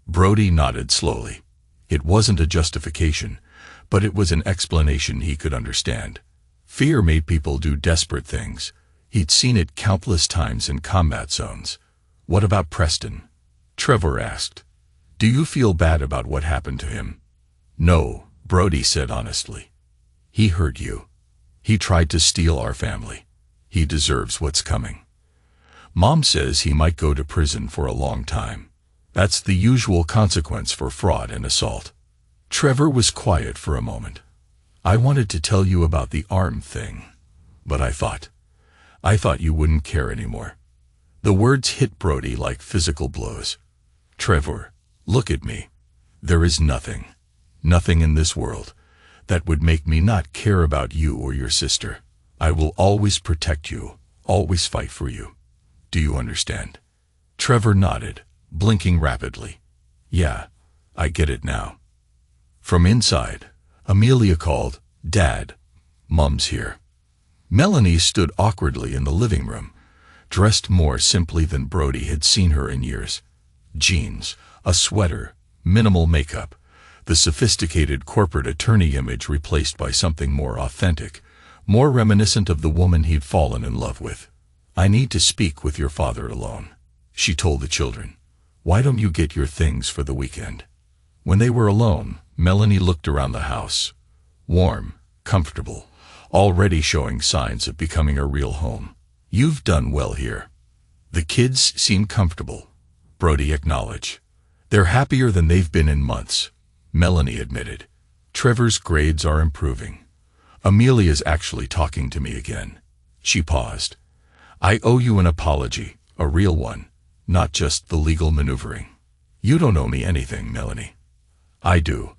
A: Brody nodded slowly. It wasn't a justification, but it was an explanation he could understand. Fear made people do desperate things. He'd seen it countless times in combat zones. What about Preston? Trevor asked. Do you feel bad about what happened to him? No, Brody said honestly. He hurt you. He tried to steal our family. He deserves what's coming. Mom says he might go to prison for a long time. That's the usual consequence for fraud and assault. Trevor was quiet for a moment. I wanted to tell you about the arm thing, but I thought you wouldn't care anymore. The words hit Brody like physical blows. Trevor, look at me. There is nothing in this world that would make me not care about you or your sister. I will always protect you, always fight for you. Do you understand? Trevor nodded, blinking rapidly. Yeah, I get it now. From inside, Amelia called, Dad, Mom's here. Melanie stood awkwardly in the living room, dressed more simply than Brody had seen her in years. Jeans, a sweater, minimal makeup, the sophisticated corporate attorney image replaced by something more authentic, more reminiscent of the woman he'd fallen in love with. I need to speak with your father alone, she told the children. Why don't you get your things for the weekend? When they were alone, Melanie looked around the house. Warm, comfortable, already showing signs of becoming a real home. You've done well here. The kids seem comfortable, Brody acknowledged. They're happier than they've been in months, Melanie admitted. Trevor's grades are improving. Amelia's actually talking to me again. She paused. I owe you an apology, a real one, not just the legal maneuvering. You don't owe me anything, Melanie. I do.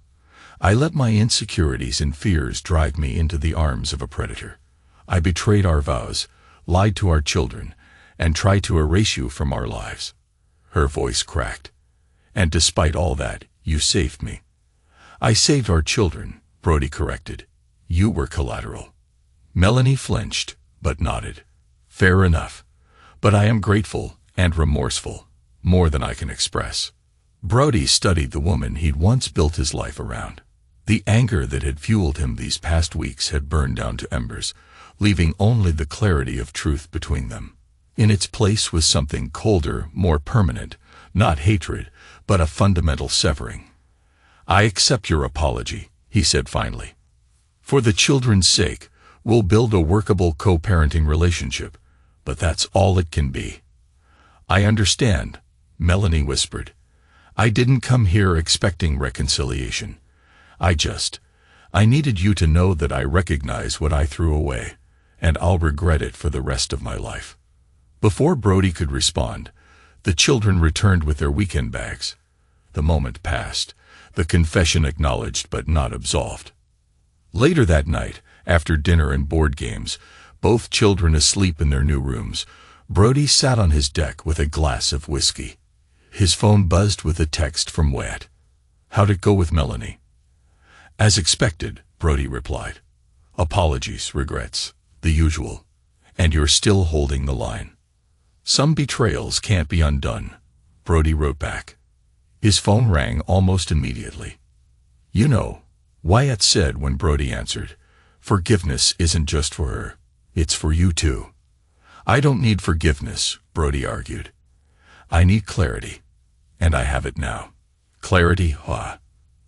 A: I let my insecurities and fears drive me into the arms of a predator. I betrayed our vows, lied to our children, and tried to erase you from our lives. Her voice cracked. And despite all that, you saved me. I saved our children, Brody corrected. You were collateral. Melanie flinched, but nodded. Fair enough. But I am grateful and remorseful, more than I can express. Brody studied the woman he'd once built his life around. The anger that had fueled him these past weeks had burned down to embers, leaving only the clarity of truth between them. In its place was something colder, more permanent, not hatred, but a fundamental severing. I accept your apology, he said finally. For the children's sake, we'll build a workable co-parenting relationship, but that's all it can be. I understand, Melanie whispered. I didn't come here expecting reconciliation. I needed you to know that I recognize what I threw away, and I'll regret it for the rest of my life. Before Brody could respond, the children returned with their weekend bags. The moment passed, the confession acknowledged but not absolved. Later that night, after dinner and board games, both children asleep in their new rooms, Brody sat on his deck with a glass of whiskey. His phone buzzed with a text from Wyatt. How'd it go with Melanie? As expected, Brody replied. Apologies, regrets, the usual. And you're still holding the line. Some betrayals can't be undone, Brody wrote back. His phone rang almost immediately. You know, Wyatt said when Brody answered, forgiveness isn't just for her, it's for you too. I don't need forgiveness, Brody argued. I need clarity. And I have it now. Clarity, huh?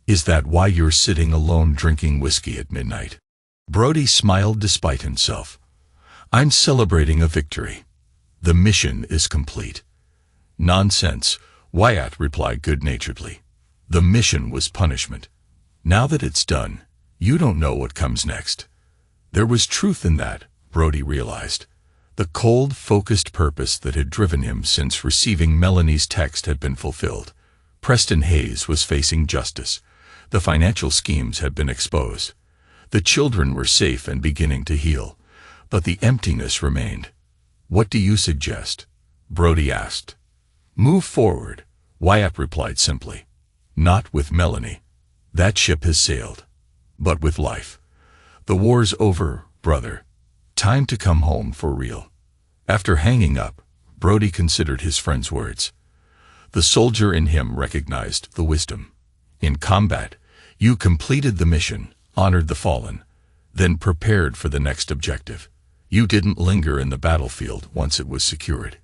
A: Is that why you're sitting alone drinking whiskey at midnight? Brody smiled despite himself. I'm celebrating a victory. The mission is complete. Nonsense, Wyatt replied good-naturedly. The mission was punishment. Now that it's done, you don't know what comes next. There was truth in that, Brody realized. The cold, focused purpose that had driven him since receiving Melanie's text had been fulfilled. Preston Hayes was facing justice. The financial schemes had been exposed. The children were safe and beginning to heal, but the emptiness remained. What do you suggest? Brody asked. Move forward, Wyatt replied simply. Not with Melanie. That ship has sailed. But with life. The war's over, brother. Time to come home for real. After hanging up, Brody considered his friend's words. The soldier in him recognized the wisdom. In combat, you completed the mission, honored the fallen, then prepared for the next objective. You didn't linger in the battlefield once it was secured.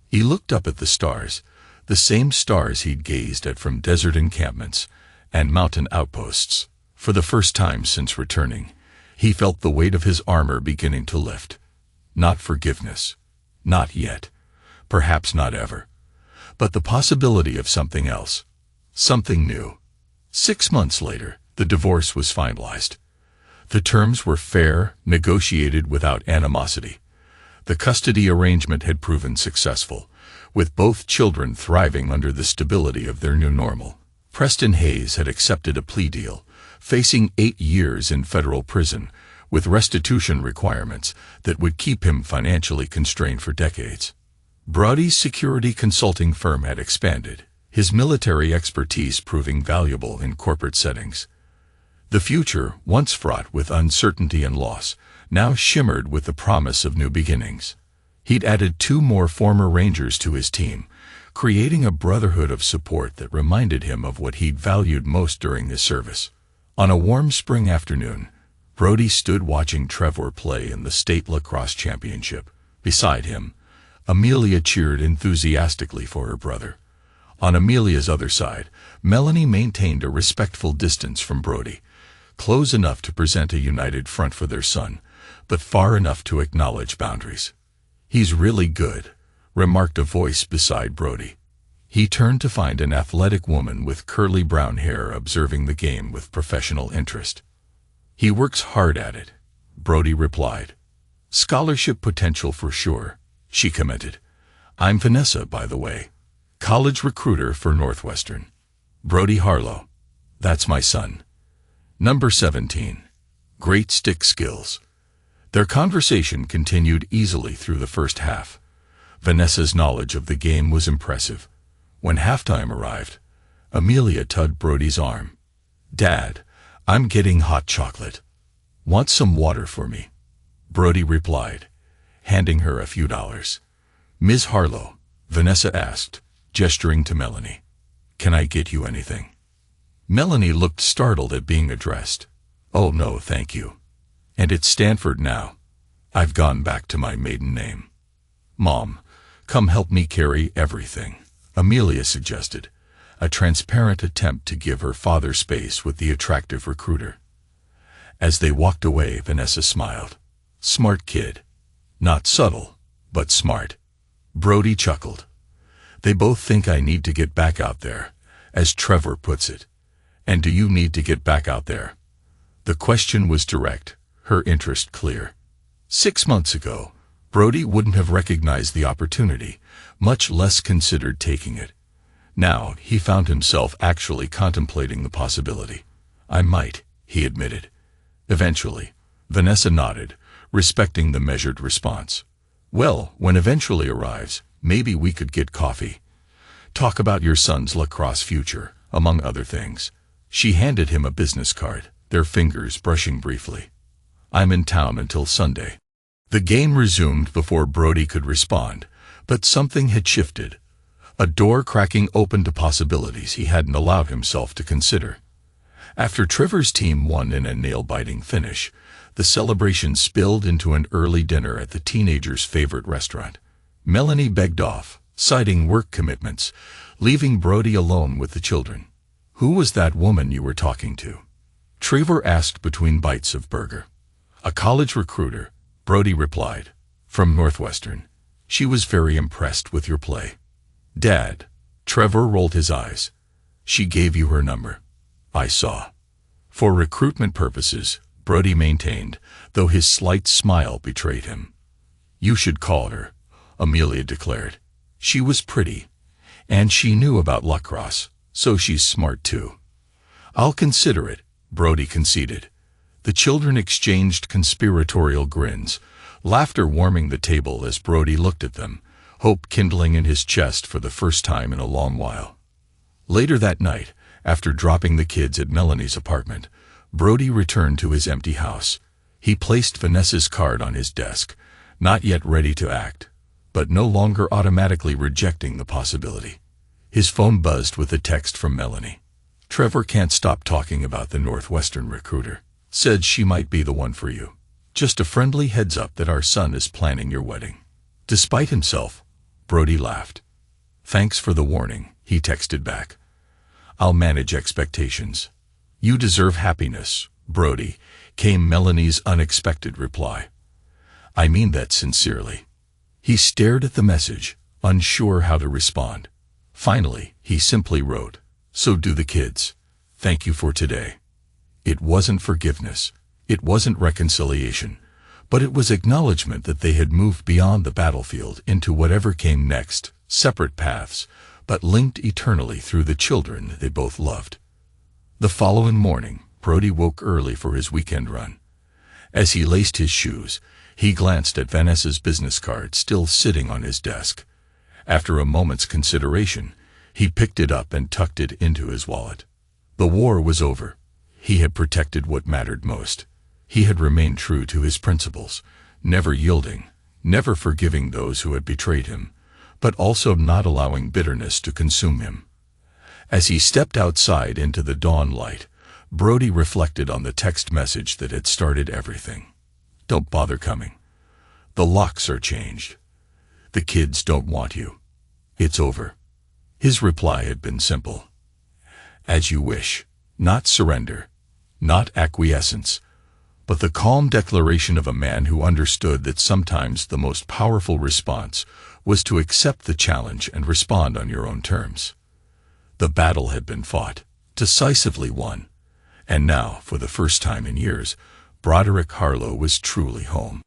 A: He looked up at the stars, the same stars he'd gazed at from desert encampments and mountain outposts. For the first time since returning, he felt the weight of his armor beginning to lift. Not forgiveness. Not yet. Perhaps not ever. But the possibility of something else. Something new. 6 months later, the divorce was finalized. The terms were fair, negotiated without animosity. The custody arrangement had proven successful, with both children thriving under the stability of their new normal. Preston Hayes had accepted a plea deal, facing 8 years in federal prison, with restitution requirements that would keep him financially constrained for decades. Brody's security consulting firm had expanded, his military expertise proving valuable in corporate settings. The future, once fraught with uncertainty and loss, now shimmered with the promise of new beginnings. He'd added 2 more former Rangers to his team, creating a brotherhood of support that reminded him of what he'd valued most during his service. On a warm spring afternoon, Brody stood watching Trevor play in the state lacrosse championship. Beside him, Amelia cheered enthusiastically for her brother. On Amelia's other side, Melanie maintained a respectful distance from Brody, close enough to present a united front for their son, but far enough to acknowledge boundaries. He's really good, remarked a voice beside Brody. He turned to find an athletic woman with curly brown hair observing the game with professional interest. He works hard at it, Brody replied. Scholarship potential for sure, she commented. I'm Vanessa, by the way. College recruiter for Northwestern. Brody Harlow. That's my son. Number 17. Great stick skills. Their conversation continued easily through the first half. Vanessa's knowledge of the game was impressive. When halftime arrived, Amelia tugged Brody's arm. Dad, I'm getting hot chocolate. Want some water for me? Brody replied, handing her a few dollars. Ms. Harlow, Vanessa asked, gesturing to Melanie. Can I get you anything? Melanie looked startled at being addressed. Oh no, thank you. And it's Stanford now. I've gone back to my maiden name. Mom, come help me carry everything, Amelia suggested, a transparent attempt to give her father space with the attractive recruiter. As they walked away, Vanessa smiled. Smart kid. Not subtle, but smart. Brody chuckled. They both think I need to get back out there, as Trevor puts it. And do you need to get back out there? The question was direct, her interest clear. 6 months ago, Brody wouldn't have recognized the opportunity, much less considered taking it. Now, he found himself actually contemplating the possibility. I might, he admitted. Eventually, Vanessa nodded, respecting the measured response. Well, when eventually arrives, maybe we could get coffee. Talk about your son's lacrosse future, among other things. She handed him a business card, their fingers brushing briefly. I'm in town until Sunday. The game resumed before Brody could respond, but something had shifted. A door cracking open to possibilities he hadn't allowed himself to consider. After Trevor's team won in a nail-biting finish, the celebration spilled into an early dinner at the teenager's favorite restaurant. Melanie begged off, citing work commitments, leaving Brody alone with the children. "Who was that woman you were talking to?" Trevor asked between bites of burger. "A college recruiter," Brody replied, "from Northwestern. She was very impressed with your play." "Dad," Trevor rolled his eyes. "She gave you her number." "I saw." "For recruitment purposes," Brody maintained, though his slight smile betrayed him. "You should call her," Amelia declared. "She was pretty, and she knew about lacrosse, so she's smart too." "I'll consider it," Brody conceded. The children exchanged conspiratorial grins, laughter warming the table as Brody looked at them, hope kindling in his chest for the first time in a long while. Later that night, after dropping the kids at Melanie's apartment, Brody returned to his empty house. He placed Vanessa's card on his desk, not yet ready to act, but no longer automatically rejecting the possibility. His phone buzzed with a text from Melanie. "Trevor can't stop talking about the Northwestern recruiter. Said she might be the one for you. Just a friendly heads up that our son is planning your wedding." Despite himself, Brody laughed. "Thanks for the warning," he texted back. "I'll manage expectations." "You deserve happiness, Brody," came Melanie's unexpected reply. "I mean that sincerely." He stared at the message, unsure how to respond. Finally, he simply wrote, "So do the kids. Thank you for today." It wasn't forgiveness, it wasn't reconciliation, but it was acknowledgement that they had moved beyond the battlefield into whatever came next, separate paths, but linked eternally through the children they both loved. The following morning, Brody woke early for his weekend run. As he laced his shoes, he glanced at Vanessa's business card still sitting on his desk. After a moment's consideration, he picked it up and tucked it into his wallet. The war was over. He had protected what mattered most. He had remained true to his principles, never yielding, never forgiving those who had betrayed him, but also not allowing bitterness to consume him. As he stepped outside into the dawn light, Brody reflected on the text message that had started everything. "Don't bother coming. The locks are changed. The kids don't want you. It's over." His reply had been simple. "As you wish," not surrender, not acquiescence, but the calm declaration of a man who understood that sometimes the most powerful response was to accept the challenge and respond on your own terms. The battle had been fought, decisively won, and now, for the first time in years, Broderick Harlow was truly home.